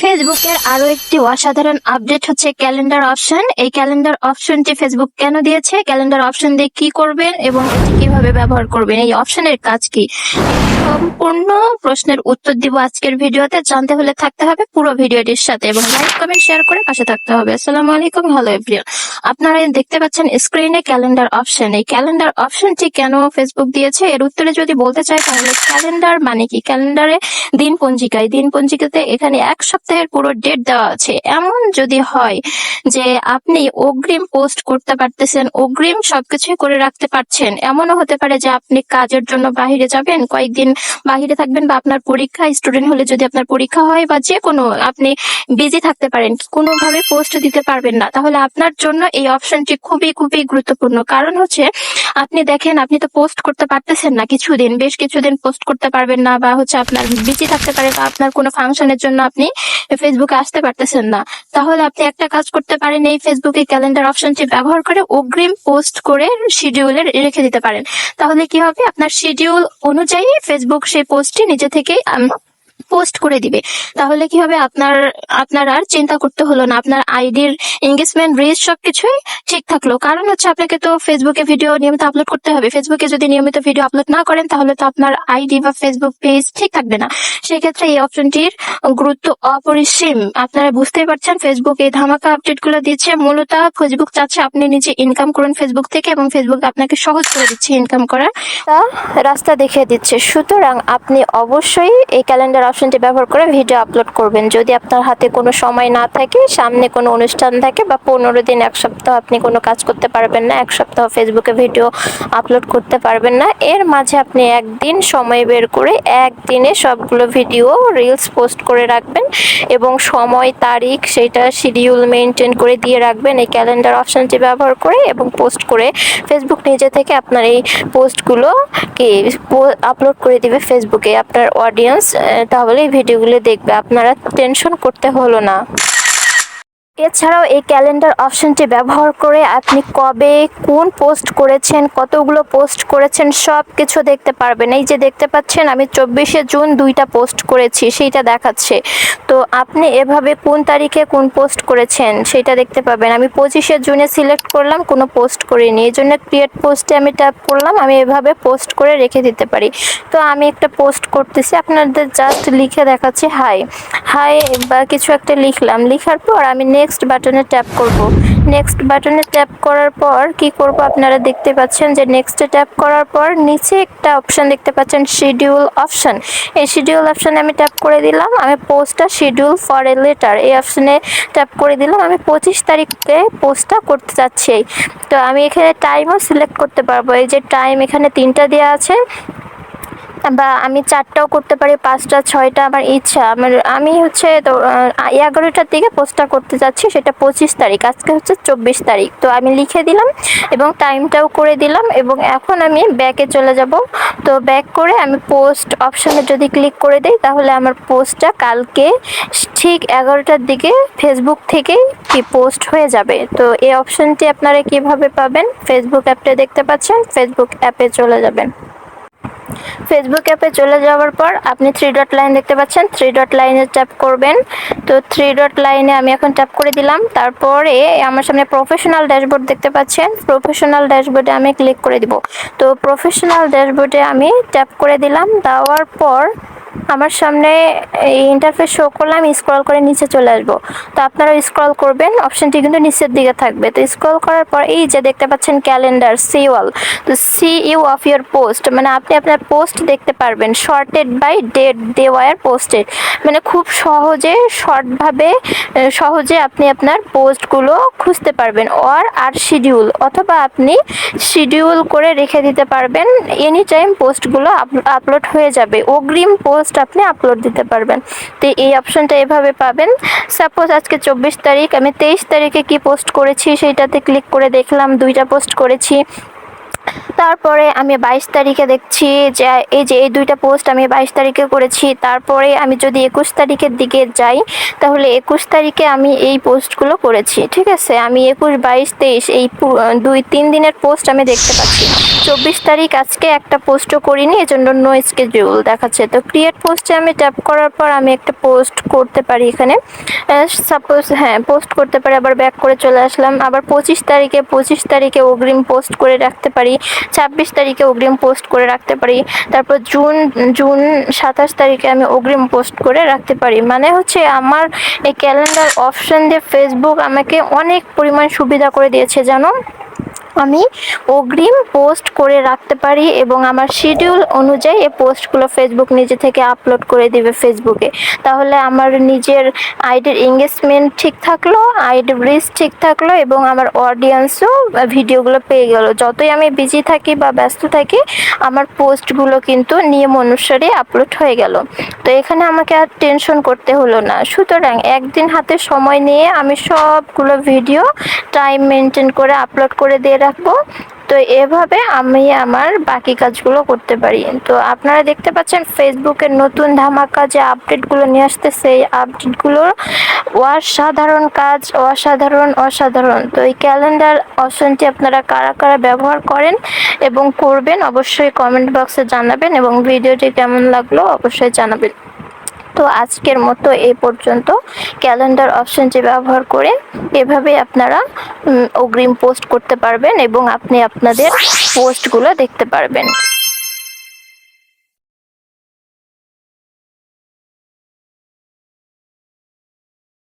ফেসবুকের আরো একটি অসাধারণ আপডেট হচ্ছে ক্যালেন্ডার অপশন। এই ক্যালেন্ডার অপশনটি ফেসবুক কেন দিয়েছে, ক্যালেন্ডার অপশন দিয়ে কি করবেন এবং এটি কিভাবে ব্যবহার করবেন, এই অপশনের কাজ কি, সম্পূর্ণ প্রশ্নের উত্তর দিব আজকের ভিডিওতে। জানতে হলে থাকতে হবে পুরো ভিডিওটির সাথে এবং লাইক কমেন্ট শেয়ার করে পাশে থাকতে হবে। আসসালামু আলাইকুম, হ্যালো এভরিওয়ান। আপনারা দেখতে পাচ্ছেন স্ক্রিনে ক্যালেন্ডার অপশন। এই ক্যালেন্ডার অপশনটি কেন ফেসবুক দিয়েছে এর উত্তরে যদি বলতে চাই তাহলে ক্যালেন্ডার মানে কি, ক্যালেন্ডারে দিন পঞ্জিকাতে এখানে এক সপ্তাহের পুরো ডেট দেওয়া আছে। এমন যদি হয় যে আপনি অগ্রিম পোস্ট করতে পারতেছেন, অগ্রিম সবকিছু করে রাখতে পারছেন, এমনও হতে পারে যে আপনি কাজের জন্য বাহিরে যাবেন, কয়েকদিন বাহিরে থাকবেন, বা আপনার পরীক্ষা, স্টুডেন্ট হলে যদি আপনার পরীক্ষা হয় বা যে কোনো আপনি বিজি থাকতে পারেন, কোনোভাবে পোস্ট দিতে পারবেন না, তাহলে আপনার জন্য এই অপশনটি খুবই খুবই গুরুত্বপূর্ণ। কারণ হচ্ছে আপনি দেখেন, আপনি তো পোস্ট করতে পারতেছেন না কিছুদিন, বেশ কিছুদিন পোস্ট করতে পারবেন না, বা হচ্ছে আপনার বিজি থাকতে পারে, বা আপনার কোনো ফাংশনের জন্য আপনি ফেসবুকে আসতে পারতেছেন না। তাহলে আপনি একটা কাজ করতে পারেন, এই ফেসবুকে ক্যালেন্ডার অপশনটি ব্যবহার করে অগ্রিম পোস্ট করে শিডিউলে রেখে দিতে পারেন। তাহলে কি হবে, আপনার শিডিউল অনুযায়ী ফেসবুক সেই পোস্টটি নিজে থেকেই পোস্ট করে দিবে। তাহলে কি হবে, আপনার আর চিন্তা করতে হলো না, আপনার আইডির এঙ্গেজমেন্ট রিচ সবকিছুই ঠিক থাকলো। কারণ হচ্ছে আপনাকে তো ফেসবুকে ভিডিও নিয়মিত আপলোড করতে হবে। ফেসবুকে যদি নিয়মিত ভিডিও আপলোড না করেন তাহলে তো আপনার আইডি বা ফেসবুক পেজ ঠিক থাকবে না। সেক্ষেত্রে এই অপশনটির গুরুত্ব অপরিসীম। আপনারা বুঝতেই পারছেন, ফেসবুক এই ধামাকা আপডেট গুলো দিচ্ছে। মূলত ফেসবুক চাচ্ছে আপনি নিজে ইনকাম করুন ফেসবুক থেকে, এবং ফেসবুক আপনাকে সহজ করে দিচ্ছে ইনকাম করার রাস্তা দেখিয়ে দিচ্ছে। সুতরাং আপনি অবশ্যই এই ক্যালেন্ডার অপশনটি ব্যবহার করে ভিডিও আপলোড করবেন। যদি আপনার হাতে কোনো সময় না থাকে, সামনে কোনো অনুষ্ঠান থাকে, বা 15 দিন, এক সপ্তাহ আপনি কোনো কাজ করতে পারবেন না, এক সপ্তাহ ফেসবুকে ভিডিও আপলোড করতে পারবেন না, এর মাঝে আপনি একদিন সময় বের করে একদিনে সবগুলো ভিডিও রিলস পোস্ট করে রাখবেন এবং সময় তারিখ সেটা শিডিউল মেনটেন করে দিয়ে রাখবেন এই ক্যালেন্ডার অপশনটি ব্যবহার করে, এবং পোস্ট করে ফেসবুক নিজে থেকে আপনার এই পোস্টগুলো আপলোড করে দিবে ফেসবুকে আপনার অডিয়েন্স। তাহলে এই ভিডিওগুলো দেখবে, আপনারা টেনশন করতে হলো না। এছাড়াও এই ক্যালেন্ডার অপশনটি ব্যবহার করে আপনি কবে কোন পোস্ট করেছেন, কতগুলো পোস্ট করেছেন, সব কিছু দেখতে পারবেন। এই যে দেখতে পাচ্ছেন আমি 24শে জুন 2টা পোস্ট করেছি, সেইটা দেখাচ্ছে। তো আপনি এভাবে কোন তারিখে কোন পোস্ট করেছেন সেটা দেখতে পাবেন। আমি 25শে জুনে সিলেক্ট করলাম, কোনো পোস্ট করিনি, এই জন্য ক্রিয়েট পোস্টে আমি ট্যাপ করলাম। আমি এভাবে পোস্ট করে রেখে দিতে পারি। তো আমি একটা পোস্ট করতেছি, আপনাদের জাস্ট লিখে দেখাচ্ছি হাই হাই বা কিছু একটা লিখলাম। লিখার পর আমি নেক্সট বাটনে ট্যাপ করব। নেক্সট বাটনে ট্যাপ করার পর কি করব, আপনারা দেখতে পাচ্ছেন যে নেক্সটে ট্যাপ করার পর নিচে একটা অপশন দেখতে পাচ্ছেন শিডিউল অপশন। এই শিডিউল অপশনে আমি ট্যাপ করে দিলাম। আমি পোস্টটা শিডিউল ফর এ লেটার এই অপশনে ট্যাপ করে দিলাম। আমি 25 তারিখে পোস্টটা করতে চাচ্ছি। তো আমি এখানে টাইমও সিলেক্ট করতে পারবো। এই যে টাইম এখানে 3টা দেওয়া আছে, বা আমি 4টাও করতে পারি, 5টা, 6টা, আমার ইচ্ছা। আমি হচ্ছে তো 11টার দিকে পোস্টটা করতে যাচ্ছি, সেটা 25 তারিখ, আজকে হচ্ছে 24 তারিখ। তো আমি লিখে দিলাম এবং টাইমটাও করে দিলাম, এবং এখন আমি ব্যাকে চলে যাব। তো ব্যাক করে আমি পোস্ট অপশানে যদি ক্লিক করে দিই তাহলে আমার পোস্টটা কালকে ঠিক 11টার দিকে ফেসবুক থেকেই পোস্ট হয়ে যাবে। তো এই অপশানটি আপনারা কিভাবে পাবেন, ফেসবুক অ্যাপটা দেখতে পাচ্ছেন, ফেসবুক অ্যাপে চলে যাবেন। ফেসবুক অ্যাপে চলে যাওয়ার পর আপনি 3 ডট লাইন দেখতে পাচ্ছেন, 3 ডট লাইনে ট্যাপ করবেন। তো 3 ডট লাইনে আমি এখন ট্যাপ করে দিলাম। তারপরে আমার সামনে প্রফেশনাল ড্যাশবোর্ড দেখতে পাচ্ছেন, প্রফেশনাল ড্যাশবোর্ডে আমি ক্লিক করে দিব। তো প্রফেশনাল ড্যাশবোর্ডে আমি ট্যাপ করে দিলাম। দেওয়ার পর আমার সামনে এই ইন্টারফেস শো করলাম, স্ক্রল করে নিচে চলে আসবো। তো আপনারা স্ক্রল করবেন, অপশনটি কিন্তু নিচের দিকে থাকবে। তো স্ক্রল করার পর এই যে দেখতে পাচ্ছেন ক্যালেন্ডার সি অল। তো see you of your post মানে আপনি আপনার পোস্ট দেখতে পারবেন, sorted by date they were posted, মানে খুব শর্টভাবে সহজে আপনি আপনার পোস্টগুলো খুঁজতে পারবেন। আর শিডিউল, অথবা আপনি শিডিউল করে রেখে দিতে পারবেন, এনি টাইম পোস্টগুলো আপলোড হয়ে যাবে, অগ্রিম পোস্ট আপনি আপলোড দিতে পারবেন। তো এই অপশনটা এভাবে পাবেন। সাপোজ আজকে 24 তারিখ, আমি 23 তারিখে কি পোস্ট করেছি সেইটাতে ক্লিক করে দেখলাম, 2টা পোস্ট করেছি। তারপরে আমি 22 তারিখে দেখছি যে এই দুইটা পোস্ট আমি 22 তারিখে করেছি। তারপরে আমি যদি 21 তারিখের দিকে যাই, তাহলে 21 তারিখে আমি এই পোস্টগুলো করেছি। ঠিক আছে, আমি 21, 22, 23 এই 2-3 দিনের পোস্ট আমি দেখতে পাচ্ছি। 24 তারিখ আজকে একটা পোস্টও করিনি, এজন্য নো স্কেডিউল দেখাচ্ছে। তো ক্রিয়েট পোস্টে আমি ট্যাপ করার পর আমি একটা পোস্ট করতে পারি এখানে। সাপোজ পোস্ট করতে পারি। আবার ব্যাক করে চলে আসলাম। আবার 25 তারিখে অগ্রিম পোস্ট করে রাখতে পারি। 26 তারিখে অগ্রিম পোস্ট করে রাখতে পারি। তারপর জুন 27 তারিখে আমি অগ্রিম পোস্ট করে রাখতে পারি। মানে হচ্ছে আমার এই ক্যালেন্ডার অপশন দিয়ে ফেসবুক আমাকে অনেক পরিমাণ সুবিধা করে দিয়েছে জানো। আমি অগ্রিম পোস্ট করে রাখতে পারি এবং আমার শিডিউল অনুযায়ী এই পোস্টগুলো ফেসবুক নিজে থেকে আপলোড করে দিবে ফেসবুকে। তাহলে আমার নিজের আইডির এঙ্গেজমেন্ট ঠিক থাকলো, আইডির রিচ ঠিক থাকলো এবং আমার অডিয়েন্সও ভিডিওগুলো পেয়ে গেল। যতই আমি বিজি থাকি বা ব্যস্ত থাকি, আমার পোস্টগুলো কিন্তু নিয়ম অনুসারে আপলোড হয়ে গেল। তো এখানে আমাকে আর টেনশন করতে হলো না। সুতরাং একদিন হাতে সময় নিয়ে আমি সবগুলো ভিডিও টাইম মেনটেন করে আপলোড করে দিয়ে রাখবো। তো এভাবে আমি আমার বাকি কাজগুলো করতে পারি। তো আপনারা দেখতে পাচ্ছেন ফেসবুকের নতুন ধামাকা যে আপডেটগুলো নিয়ে আসতেছে, এই আপডেটগুলোর অসাধারণ কাজ, অসাধারণ। তো এই ক্যালেন্ডার অপশনটি আপনারা কারা কারা ব্যবহার করেন এবং করবেন অবশ্যই কমেন্ট বক্সে জানাবেন এবং ভিডিওটি কেমন লাগলো অবশ্যই জানাবেন। তো আজকের মতো এই পর্যন্ত। ক্যালেন্ডার অপশনটি ব্যবহার করে এভাবে আপনারা অগ্রিম পোস্ট করতে পারবেন এবং আপনি আপনাদের পোস্টগুলো দেখতে পারবেন।